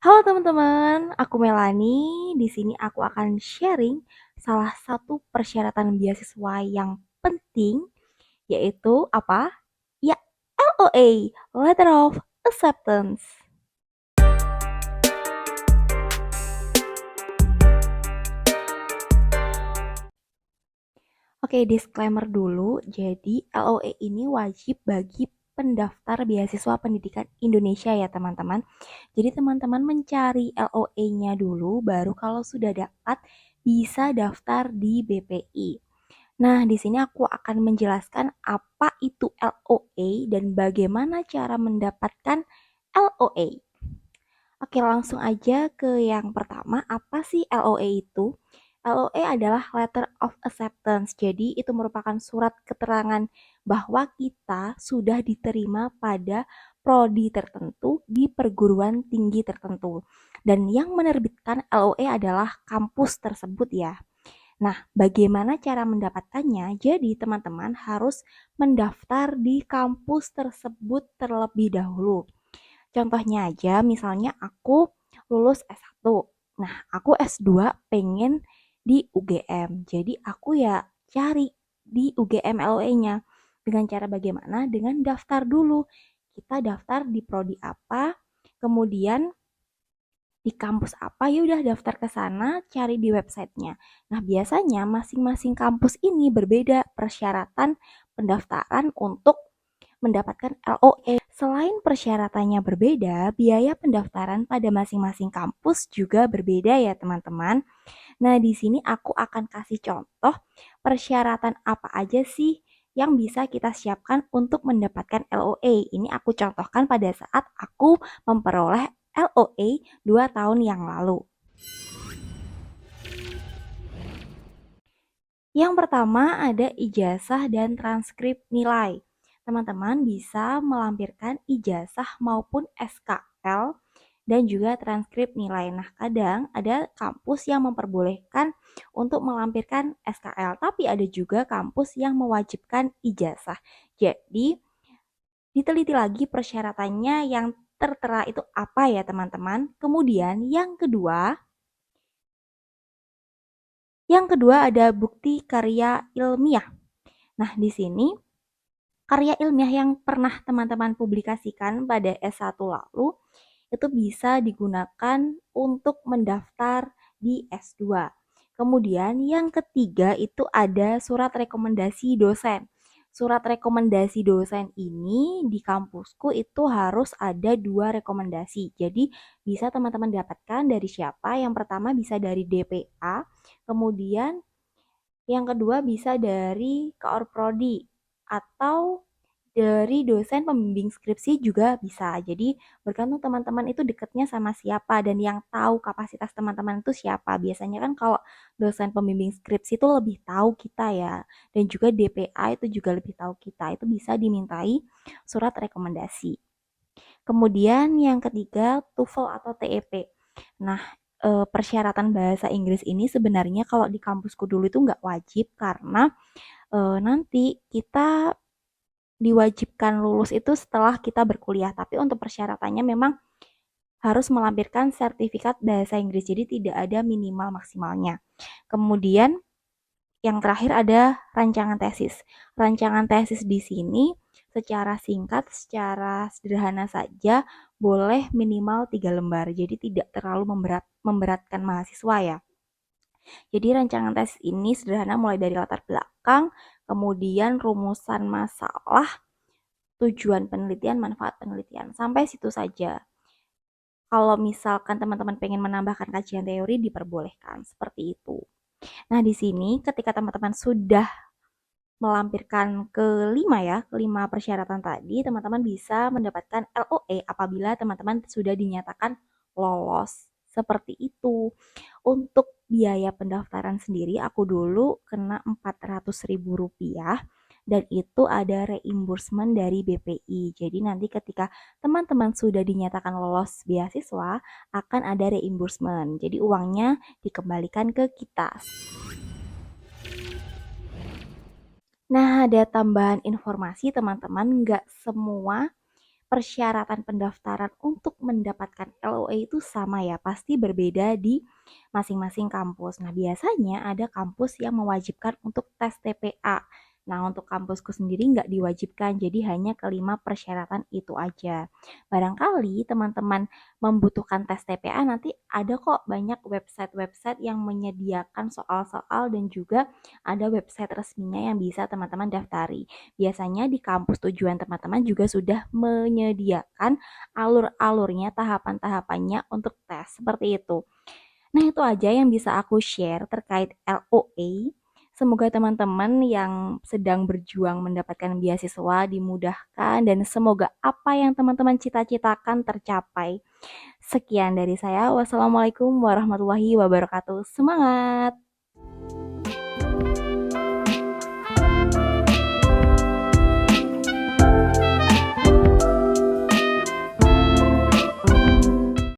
Halo teman-teman, aku Melani. Di sini aku akan sharing salah satu persyaratan beasiswa yang penting, yaitu apa? Ya, LOA, Letter of Acceptance. Oke, disclaimer dulu. Jadi, LOA ini wajib bagi pendaftar beasiswa pendidikan Indonesia ya teman-teman. Jadi teman-teman mencari LOA-nya dulu, baru kalau sudah dapat bisa daftar di BPI. Nah, di sini aku akan menjelaskan apa itu LOA dan bagaimana cara mendapatkan LOA. Oke, langsung aja ke yang pertama. Apa sih LOA itu? LOA adalah Letter of Acceptance. Jadi, itu merupakan surat keterangan bahwa kita sudah diterima pada prodi tertentu di perguruan tinggi tertentu. Dan yang menerbitkan LOA adalah kampus tersebut ya. Nah, bagaimana cara mendapatkannya? Jadi, teman-teman harus mendaftar di kampus tersebut terlebih dahulu. Contohnya aja, misalnya aku lulus S1. Nah, aku S2 pengen di UGM. Jadi, aku ya cari di UGM LOE-nya. Dengan cara bagaimana? Dengan daftar dulu. Kita daftar di prodi apa, kemudian di kampus apa, ya udah daftar ke sana, cari di websitenya. Nah, biasanya masing-masing kampus ini berbeda persyaratan pendaftaran untuk mendapatkan LOE. Selain persyaratannya berbeda, biaya pendaftaran pada masing-masing kampus juga berbeda ya teman-teman. Nah, di sini aku akan kasih contoh persyaratan apa aja sih yang bisa kita siapkan untuk mendapatkan LOE. Ini aku contohkan pada saat aku memperoleh LOE 2 tahun yang lalu. Yang pertama ada ijazah dan transkrip nilai. Teman-teman bisa melampirkan ijazah maupun SKL dan juga transkrip nilai. Nah, kadang ada kampus yang memperbolehkan untuk melampirkan SKL, tapi ada juga kampus yang mewajibkan ijazah. Jadi, diteliti lagi persyaratannya yang tertera itu apa ya, teman-teman. Kemudian, yang kedua ada bukti karya ilmiah. Nah, di sini karya ilmiah yang pernah teman-teman publikasikan pada S1 lalu itu bisa digunakan untuk mendaftar di S2. Kemudian yang ketiga itu ada surat rekomendasi dosen. Surat rekomendasi dosen ini di kampusku itu harus ada 2 rekomendasi. Jadi bisa teman-teman dapatkan dari siapa? Yang pertama bisa dari DPA, kemudian yang kedua bisa dari Koorprodi atau dari dosen pembimbing skripsi juga bisa. Jadi bergantung teman-teman itu dekatnya sama siapa dan yang tahu kapasitas teman-teman itu siapa. Biasanya kan kalau dosen pembimbing skripsi itu lebih tahu kita ya. Dan juga DPA itu juga lebih tahu kita. Itu bisa dimintai surat rekomendasi. Kemudian yang ketiga TOEFL atau TEP. Nah, persyaratan bahasa Inggris ini sebenarnya kalau di kampusku dulu itu nggak wajib karena nanti kita diwajibkan lulus itu setelah kita berkuliah. Tapi untuk persyaratannya memang harus melampirkan sertifikat bahasa Inggris. Jadi tidak ada minimal maksimalnya. Kemudian yang terakhir ada rancangan tesis. Rancangan tesis di sini secara singkat, secara sederhana saja boleh minimal 3 lembar. Jadi tidak terlalu memberatkan mahasiswa ya. Jadi rancangan tesis ini sederhana mulai dari latar belakang, kemudian rumusan masalah, tujuan penelitian, manfaat penelitian. Sampai situ saja. Kalau misalkan teman-teman pengen menambahkan kajian teori diperbolehkan seperti itu. Nah, di sini ketika teman-teman sudah melampirkan kelima persyaratan tadi, teman-teman bisa mendapatkan LOE apabila teman-teman sudah dinyatakan lolos. Seperti itu. Untuk biaya pendaftaran sendiri, aku dulu kena Rp400.000 dan itu ada reimbursement dari BPI. Jadi nanti ketika teman-teman sudah dinyatakan lolos beasiswa, akan ada reimbursement. Jadi uangnya dikembalikan ke kita. Nah, ada tambahan informasi teman-teman, nggak semua persyaratan pendaftaran untuk mendapatkan LOA itu sama ya, pasti berbeda di masing-masing kampus. Nah, biasanya ada kampus yang mewajibkan untuk tes TPA. Nah, untuk kampusku sendiri nggak diwajibkan, jadi hanya kelima persyaratan itu aja. Barangkali teman-teman membutuhkan tes TPA, nanti ada kok banyak website-website yang menyediakan soal-soal dan juga ada website resminya yang bisa teman-teman daftari. Biasanya di kampus tujuan teman-teman juga sudah menyediakan alur-alurnya, tahapan-tahapannya untuk tes, seperti itu. Nah, itu aja yang bisa aku share terkait LOA. Semoga teman-teman yang sedang berjuang mendapatkan beasiswa dimudahkan dan semoga apa yang teman-teman cita-citakan tercapai. Sekian dari saya. Wassalamualaikum warahmatullahi wabarakatuh. Semangat!